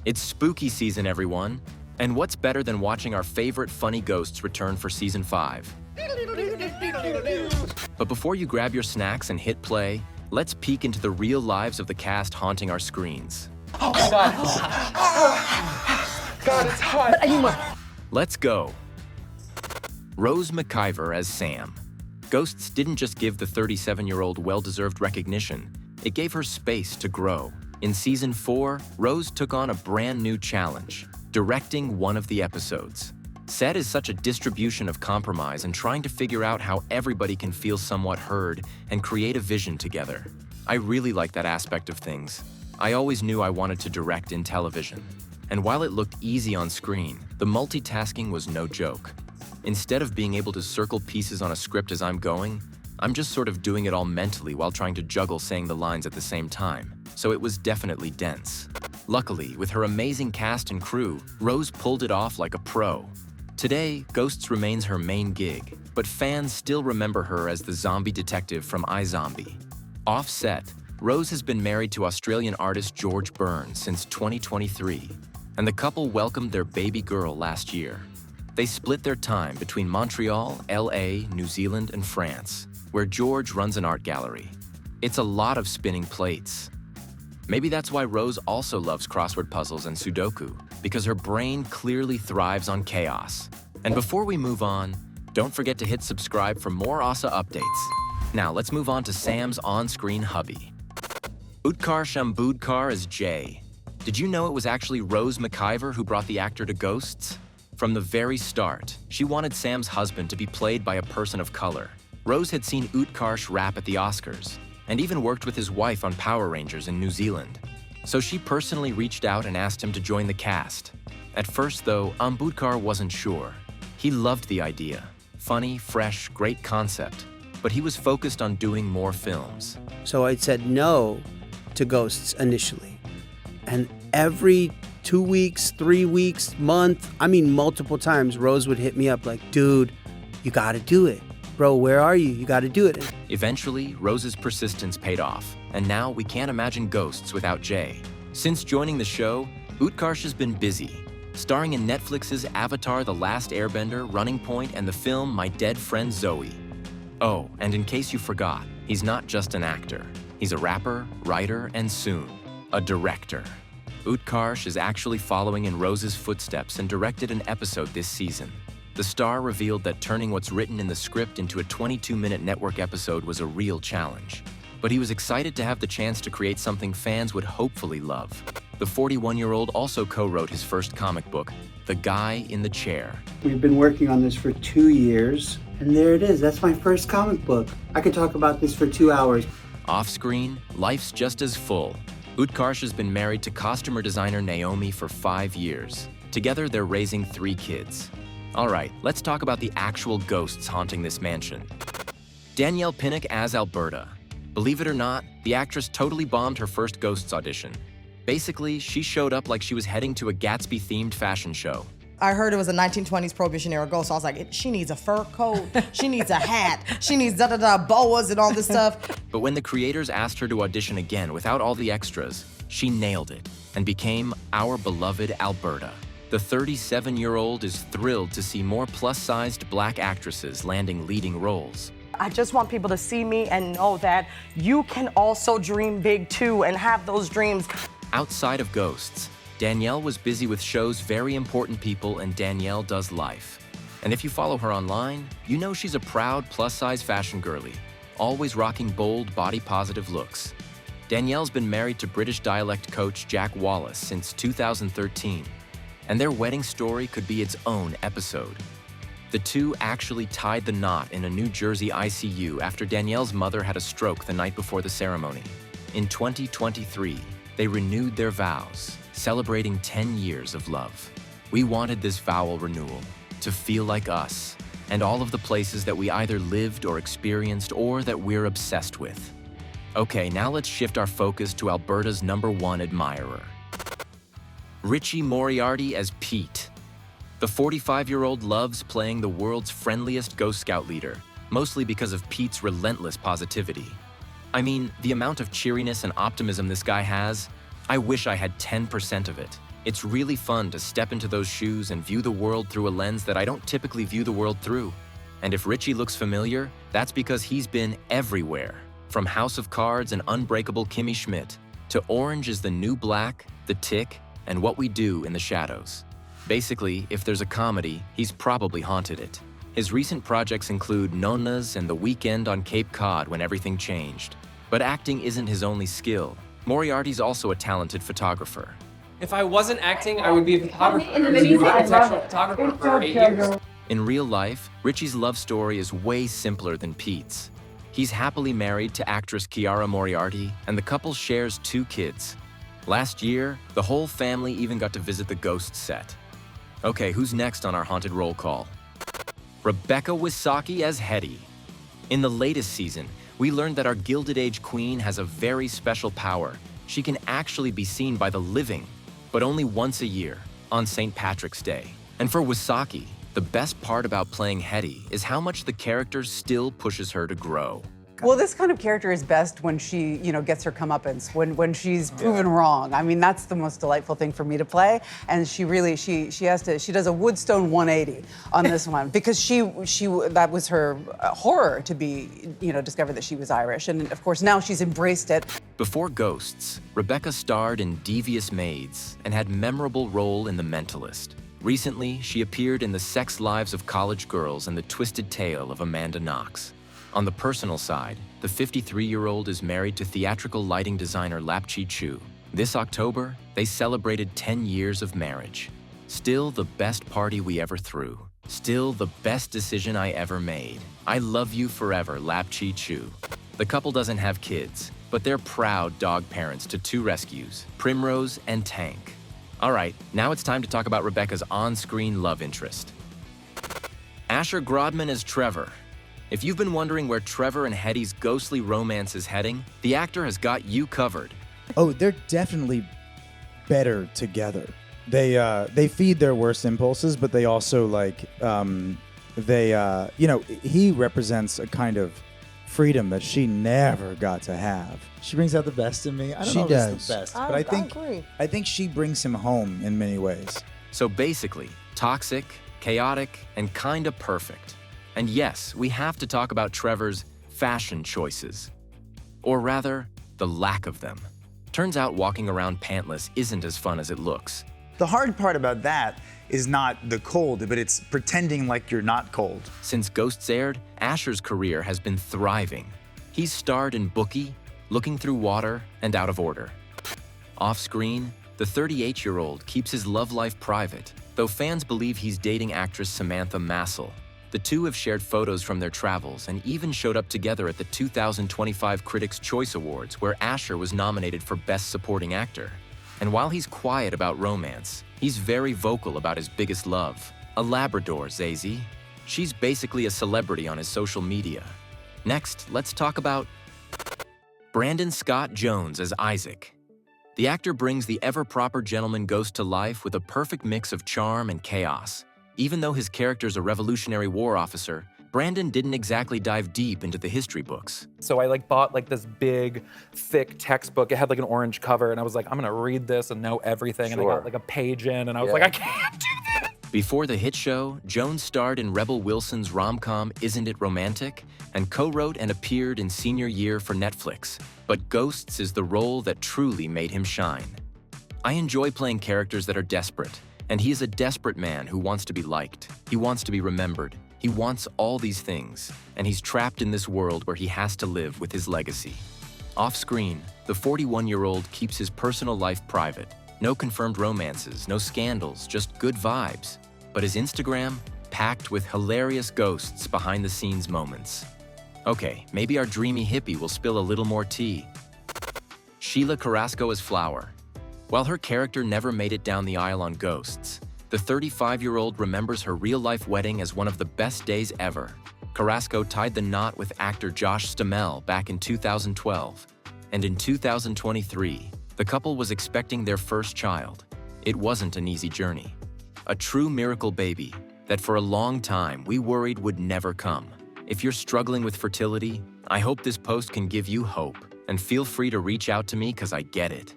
It's spooky season, everyone. And what's better than watching our favorite funny ghosts return for season 5? But before you grab your snacks and hit play, let's peek into the real lives of the cast haunting our screens. Oh my God. God, it's hot. Let's go. Rose McIver as Sam. Ghosts didn't just give the 37-year-old well-deserved recognition, it gave her space to grow. In season 4, Rose took on a brand new challenge, directing one of the episodes. Set is such a distribution of compromise and trying to figure out how everybody can feel somewhat heard and create a vision together. I really like that aspect of things. I always knew I wanted to direct in television. And while it looked easy on screen, the multitasking was no joke. Instead of being able to circle pieces on a script as I'm going, I'm just sort of doing it all mentally while trying to juggle saying the lines at the same time. So it was definitely dense. Luckily, with her amazing cast and crew, Rose pulled it off like a pro. Today, Ghosts remains her main gig, but fans still remember her as the zombie detective from iZombie. Off-set, Rose has been married to Australian artist George Burns since 2023, and the couple welcomed their baby girl last year. They split their time between Montreal, LA, New Zealand, and France, where George runs an art gallery. It's a lot of spinning plates. Maybe that's why Rose also loves crossword puzzles and Sudoku, because her brain clearly thrives on chaos. And before we move on, don't forget to hit subscribe for more OSSA updates. Now let's move on to Sam's on-screen hubby. Utkarsh Ambudkar as Jay. Did you know it was actually Rose McIver who brought the actor to Ghosts? From the very start, she wanted Sam's husband to be played by a person of color. Rose had seen Utkarsh rap at the Oscars, and even worked with his wife on Power Rangers in New Zealand. So she personally reached out and asked him to join the cast. At first, though, Ambudkar wasn't sure. He loved the idea. Funny, fresh, great concept. But he was focused on doing more films. So I said no to Ghosts initially. And every 2 weeks, 3 weeks, month, multiple times, Rose would hit me up like, dude, you gotta do it. Bro, where are you? You gotta do it. Eventually, Rose's persistence paid off, and now we can't imagine Ghosts without Jay. Since joining the show, Utkarsh has been busy, starring in Netflix's Avatar: The Last Airbender, Running Point, and the film My Dead Friend Zoe. Oh, and in case you forgot, he's not just an actor. He's a rapper, writer, and soon, a director. Utkarsh is actually following in Rose's footsteps and directed an episode this season. The star revealed that turning what's written in the script into a 22-minute network episode was a real challenge. But he was excited to have the chance to create something fans would hopefully love. The 41-year-old also co-wrote his first comic book, The Guy in the Chair. We've been working on this for 2 years, and there it is. That's my first comic book. I could talk about this for 2 hours. Off-screen, life's just as full. Utkarsh has been married to costumer designer Naomi for 5 years. Together, they're raising 3 kids. All right, let's talk about the actual ghosts haunting this mansion. Danielle Pinnock as Alberta. Believe it or not, the actress totally bombed her first Ghosts audition. Basically, she showed up like she was heading to a Gatsby-themed fashion show. I heard it was a 1920s Prohibition era ghost. So I was like, she needs a fur coat, she needs a hat, she needs boas and all this stuff. But when the creators asked her to audition again without all the extras, she nailed it and became our beloved Alberta. The 37-year-old is thrilled to see more plus-sized Black actresses landing leading roles. I just want people to see me and know that you can also dream big too and have those dreams. Outside of Ghosts, Danielle was busy with shows Very Important People and Danielle Does Life. And if you follow her online, you know she's a proud plus-size fashion girly, always rocking bold, body-positive looks. Danielle's been married to British dialect coach Jack Wallace since 2013. And their wedding story could be its own episode. The two actually tied the knot in a New Jersey ICU after Danielle's mother had a stroke the night before the ceremony. In 2023, they renewed their vows, celebrating 10 years of love. We wanted this vow renewal to feel like us, and all of the places that we either lived or experienced or that we're obsessed with. Okay, now let's shift our focus to Alberta's #1 admirer. Richie Moriarty as Pete. The 45-year-old loves playing the world's friendliest Ghost Scout leader, mostly because of Pete's relentless positivity. I mean, the amount of cheeriness and optimism this guy has, I wish I had 10% of it. It's really fun to step into those shoes and view the world through a lens that I don't typically view the world through. And if Richie looks familiar, that's because he's been everywhere. From House of Cards and Unbreakable Kimmy Schmidt, to Orange is the New Black, The Tick, and What We Do in the Shadows. Basically, if there's a comedy, he's probably haunted it. His recent projects include Nonnas and The Weekend on Cape Cod when everything changed. But acting isn't his only skill. Moriarty's also a talented photographer. If I wasn't acting, I would be a photographer. I was an architectural photographer for 8 years. In real life, Richie's love story is way simpler than Pete's. He's happily married to actress Chiara Moriarty, and the couple shares 2 kids. Last year, the whole family even got to visit the Ghost set. Okay, who's next on our haunted roll call? Rebecca Wysocki as Hetti. In the latest season, we learned that our Gilded Age queen has a very special power. She can actually be seen by the living, but only once a year, on St. Patrick's Day. And for Wysocki, the best part about playing Hetti is how much the character still pushes her to grow. Well, this kind of character is best when she, gets her comeuppance, when she's proven wrong. I mean, that's the most delightful thing for me to play. And she really, she does a Woodstone 180 on this one because that was her horror to be, discover that she was Irish. And of course, now she's embraced it. Before Ghosts, Rebecca starred in Devious Maids and had memorable role in The Mentalist. Recently, she appeared in The Sex Lives of College Girls and The Twisted Tale of Amanda Knox. On the personal side, the 53-year-old is married to theatrical lighting designer Lapchi Chu. This October, they celebrated 10 years of marriage. Still the best party we ever threw. Still the best decision I ever made. I love you forever, Lapchi Chu. The couple doesn't have kids, but they're proud dog parents to 2 rescues, Primrose and Tank. All right, now it's time to talk about Rebecca's on-screen love interest. Asher Grodman as Trevor. If you've been wondering where Trevor and Hetty's ghostly romance is heading, the actor has got you covered. Oh, they're definitely better together. They feed their worst impulses, but they also he represents a kind of freedom that she never got to have. She brings out the best in me. I don't know if it's the best, but I think she brings him home in many ways. So basically, toxic, chaotic, and kinda perfect. And yes, we have to talk about Trevor's fashion choices. Or rather, the lack of them. Turns out walking around pantless isn't as fun as it looks. The hard part about that is not the cold, but it's pretending like you're not cold. Since Ghosts aired, Asher's career has been thriving. He's starred in Bookie, Looking Through Water, and Out of Order. Off-screen, the 38-year-old keeps his love life private, though fans believe he's dating actress Samantha Massel. The two have shared photos from their travels and even showed up together at the 2025 Critics' Choice Awards, where Asher was nominated for Best Supporting Actor. And while he's quiet about romance, he's very vocal about his biggest love, a Labrador, Zazie. She's basically a celebrity on his social media. Next, let's talk about Brandon Scott Jones as Isaac. The actor brings the ever-proper gentleman ghost to life with a perfect mix of charm and chaos. Even though his character's a Revolutionary War officer, Brandon didn't exactly dive deep into the history books. So I bought this big, thick textbook. It had an orange cover, and I was like, I'm gonna read this and know everything. Sure. And I got a page in, and I was like, I can't do this. Before the hit show, Jones starred in Rebel Wilson's rom-com Isn't It Romantic? And co-wrote and appeared in Senior Year for Netflix. But Ghosts is the role that truly made him shine. I enjoy playing characters that are desperate. And he is a desperate man who wants to be liked. He wants to be remembered. He wants all these things. And he's trapped in this world where he has to live with his legacy. Off-screen, the 41-year-old keeps his personal life private. No confirmed romances, no scandals, just good vibes. But his Instagram, packed with hilarious ghosts behind-the-scenes moments. Okay, maybe our dreamy hippie will spill a little more tea. Sheila Carrasco as Flower. While her character never made it down the aisle on Ghosts, the 35-year-old remembers her real-life wedding as one of the best days ever. Carrasco tied the knot with actor Josh Stamell back in 2012. And in 2023, the couple was expecting their first child. It wasn't an easy journey. A true miracle baby that for a long time we worried would never come. If you're struggling with fertility, I hope this post can give you hope. And feel free to reach out to me because I get it.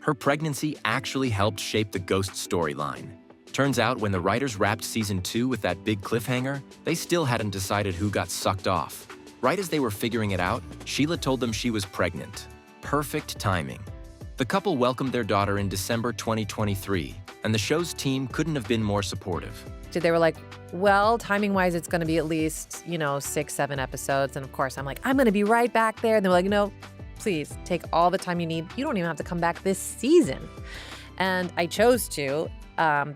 Her pregnancy actually helped shape the ghost storyline. Turns out when the writers wrapped season 2 with that big cliffhanger, they still hadn't decided who got sucked off. Right as they were figuring it out, Sheila told them she was pregnant. Perfect timing. The couple welcomed their daughter in December 2023, and the show's team couldn't have been more supportive. They were like, well, timing-wise, it's going to be at least, 6-7 episodes. And of course, I'm like, I'm going to be right back there. And they're like, no, please take all the time you need. You don't even have to come back this season. And I chose to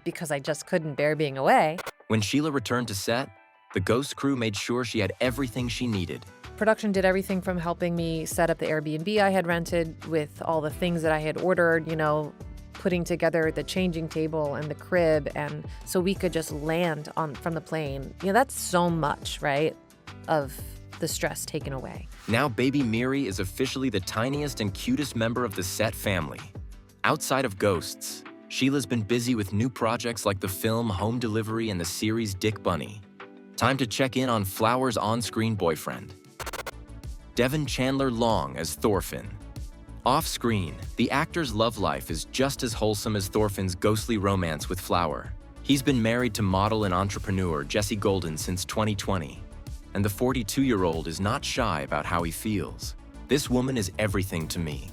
because I just couldn't bear being away. When Sheila returned to set, the Ghost crew made sure she had everything she needed. Production did everything from helping me set up the Airbnb I had rented with all the things that I had ordered, putting together the changing table and the crib, and so we could just land from the plane. That's so much, right, of the stress taken away. Now baby Miri is officially the tiniest and cutest member of the set family. Outside of Ghosts, Sheila's been busy with new projects like the film Home Delivery and the series Dick Bunny. Time to check in on Flower's on-screen boyfriend. Devin Chandler Long as Thorfinn. Off-screen, the actor's love life is just as wholesome as Thorfinn's ghostly romance with Flower. He's been married to model and entrepreneur Jessie Golden since 2020, and the 42-year-old is not shy about how he feels. This woman is everything to me.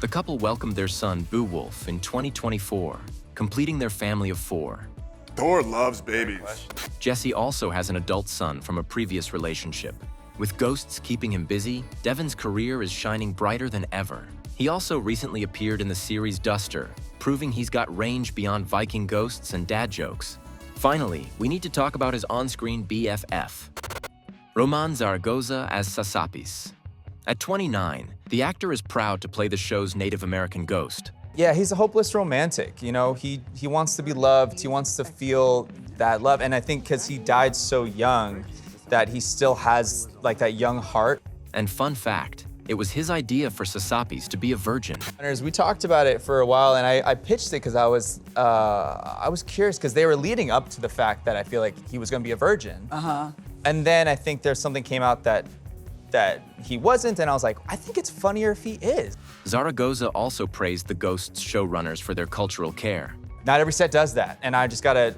The couple welcomed their son, Beowulf, in 2024, completing their family of 4. Thor loves babies. Jessie also has an adult son from a previous relationship. With Ghosts keeping him busy, Devin's career is shining brighter than ever. He also recently appeared in the series Duster, proving he's got range beyond Viking ghosts and dad jokes. Finally, we need to talk about his on-screen BFF. Roman Zaragoza as Sasapis. At 29, the actor is proud to play the show's Native American ghost. Yeah, he's a hopeless romantic. He wants to be loved, he wants to feel that love, and I think because he died so young, that he still has that young heart. And fun fact, it was his idea for Sasapis to be a virgin. We talked about it for a while, and I pitched it because I was curious because they were leading up to the fact that I feel like he was going to be a virgin. And then I think there's something came out that he wasn't, and I was like, I think it's funnier if he is. Zaragoza also praised the Ghosts showrunners for their cultural care. Not every set does that, and I just gotta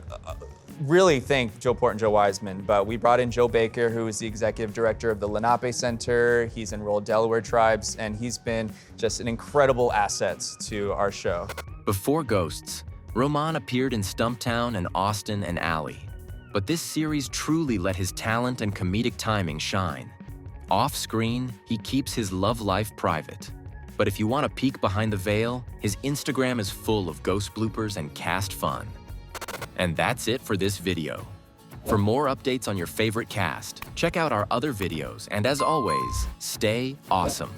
really thank Joe Port and Joe Wiseman, but we brought in Joe Baker, who is the executive director of the Lenape Center. He's enrolled Delaware tribes, and he's been just an incredible asset to our show. Before Ghosts, Roman appeared in Stumptown and Austin and Alley. But this series truly let his talent and comedic timing shine. Off-screen, he keeps his love life private. But if you want a peek behind the veil, his Instagram is full of ghost bloopers and cast fun. And that's it for this video. For more updates on your favorite cast, check out our other videos, and as always, stay awesome.